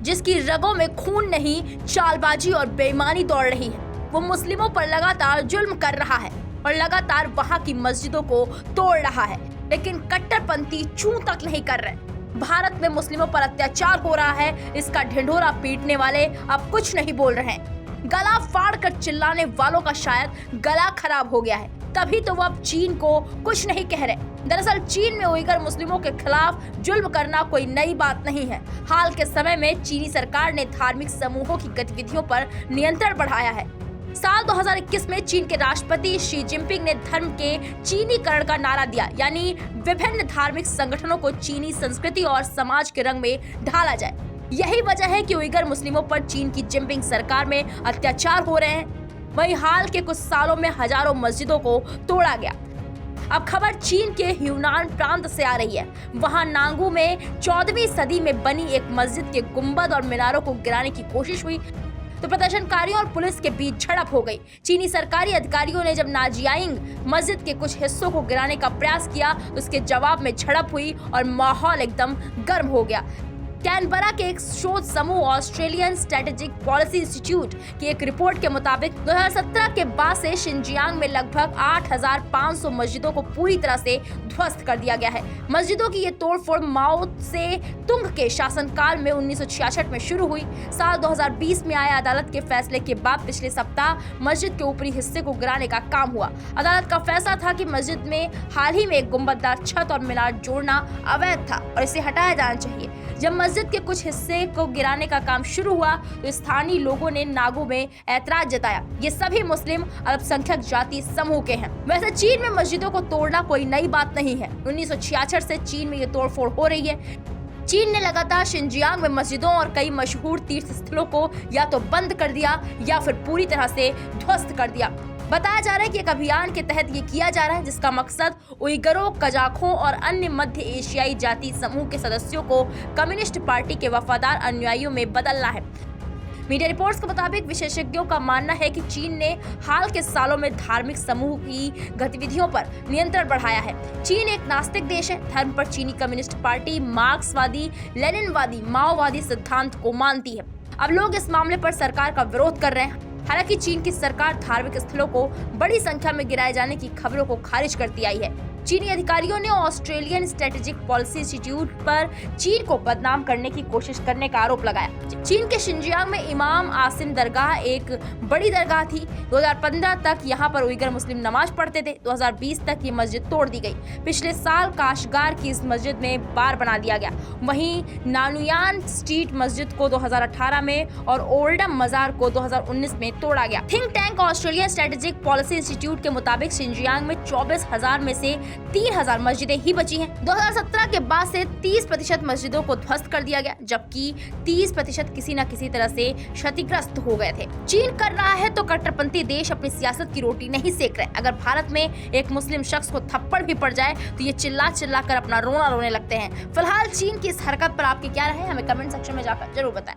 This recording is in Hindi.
जिसकी रगों में खून नहीं, चालबाजी और बेईमानी दौड़ रही है। वो मुस्लिमों पर लगातार जुल्म कर रहा है और लगातार वहां की मस्जिदों को तोड़ रहा है, लेकिन कट्टरपंथी चूं तक नहीं कर रहे। भारत में मुस्लिमों पर अत्याचार हो रहा है, इसका ढिंढोरा पीटने वाले अब कुछ नहीं बोल रहे हैं। गला फाड़ कर चिल्लाने वालों का शायद गला खराब हो गया है, तभी तो वो अब चीन को कुछ नहीं कह रहे। दरअसल चीन में उइगर मुस्लिमों के खिलाफ जुल्म करना कोई नई बात नहीं है। हाल के समय में चीनी सरकार ने धार्मिक समूहों की गतिविधियों पर नियंत्रण बढ़ाया है। साल 2021 में चीन के राष्ट्रपति शी जिनपिंग ने धर्म के चीनीकरण का नारा दिया, यानी विभिन्न धार्मिक संगठनों को चीनी संस्कृति और समाज के रंग में ढाला जाए। यही वजह है कि उइगर मुस्लिमों पर चीन की जिनपिंग सरकार में अत्याचार हो रहे हैं। वहीं हाल के कुछ सालों में हजारों मस्जिदों को तोड़ा गया। अब खबर चीन के ह्यूनान प्रांत से आ रही है। वहां नांगू में 14वीं सदी में बनी एक मस्जिद के गुंबद और मीनारों को गिराने की कोशिश हुई तो प्रदर्शनकारियों और पुलिस के बीच झड़प हो गई। चीनी सरकारी अधिकारियों ने जब नाजियाइंग मस्जिद के कुछ हिस्सों को गिराने का प्रयास किया तो उसके जवाब में झड़प हुई और माहौल एकदम गर्म हो गया। कैनबरा के एक शोध समूह ऑस्ट्रेलियन स्ट्रेटेजिक पॉलिसी इंस्टीट्यूट की एक रिपोर्ट के मुताबिक 2017 के बाद से शिनजियांग में लगभग 8,500 मस्जिदों को पूरी तरह से ध्वस्त कर दिया गया है। मस्जिदों की ये तोड़फोड़ माओ से तुंग के शासनकाल में 1966 में शुरू हुई। साल 2020 में आए अदालत के फैसले के बाद पिछले सप्ताह मस्जिद के ऊपरी हिस्से को गिराने का काम हुआ। अदालत का फैसला था कि मस्जिद में हाल ही में एक गुंबददार छत और मीनार जोड़ना अवैध था और इसे हटाया जाना चाहिए। जब मस्जिद के कुछ हिस्से को गिराने का काम शुरू हुआ तो स्थानीय लोगों ने नागो में ऐतराज जताया। ये सभी मुस्लिम अल्पसंख्यक जाति समूह के हैं। वैसे चीन में मस्जिदों को तोड़ना कोई नई बात नहीं है। 1966 से चीन में ये तोड़फोड़ हो रही है। चीन ने लगातार शिनजियांग में मस्जिदों और कई मशहूर तीर्थ स्थलों को या तो बंद कर दिया या फिर पूरी तरह से ध्वस्त कर दिया। बताया जा रहा है कि एक अभियान के तहत ये किया जा रहा है जिसका मकसद उइगरों, कजाखों और अन्य मध्य एशियाई जाति समूह के सदस्यों को कम्युनिस्ट पार्टी के वफादार अनुयायियों में बदलना है। मीडिया रिपोर्ट्स के मुताबिक विशेषज्ञों का मानना है कि चीन ने हाल के सालों में धार्मिक समूह की गतिविधियों पर नियंत्रण बढ़ाया है। चीन एक नास्तिक देश है। धर्म पर चीनी कम्युनिस्ट पार्टी मार्क्सवादी, लेनिनवादी, माओवादी सिद्धांत को मानती है। अब लोग इस मामले पर सरकार का विरोध कर रहे हैं। हालांकि चीन की सरकार धार्मिक स्थलों को बड़ी संख्या में गिराए जाने की खबरों को खारिज करती आई है। चीनी अधिकारियों ने ऑस्ट्रेलियन स्ट्रेटेजिक पॉलिसी इंस्टीट्यूट पर चीन को बदनाम करने की कोशिश करने का आरोप लगाया। चीन के शिनजियांग में इमाम आसिम दरगाह एक बड़ी दरगाह थी। 2015 तक यहाँ पर उइगर मुस्लिम नमाज पढ़ते थे। 2020 तक ये मस्जिद तोड़ दी गई। पिछले साल काशगार की इस मस्जिद में बार बना दिया गया। वहीं नानुयान स्ट्रीट मस्जिद को 2018 में और ओल्डम मजार को 2019 में तोड़ा गया। Think tank Australian strategic policy institute के मुताबिक शिनजियांग में 24,000 में से 3,000 मस्जिदें ही बची हैं। 2017 के बाद से 30% मस्जिदों को ध्वस्त कर दिया गया, जबकि 30% किसी न किसी तरह से क्षतिग्रस्त हो गए थे। चीन कर रहा है तो कट्टरपंथी देश अपनी सियासत की रोटी नहीं सेक रहे। अगर भारत में एक मुस्लिम शख्स को थप्पड़ भी पड़ जाए तो ये चिल्ला चिल्ला कर अपना रोना रोने लगते हैं। फिलहाल चीन की इस हरकत पर आपकी क्या राय है, हमें कमेंट सेक्शन में जाकर जरूर बताएं।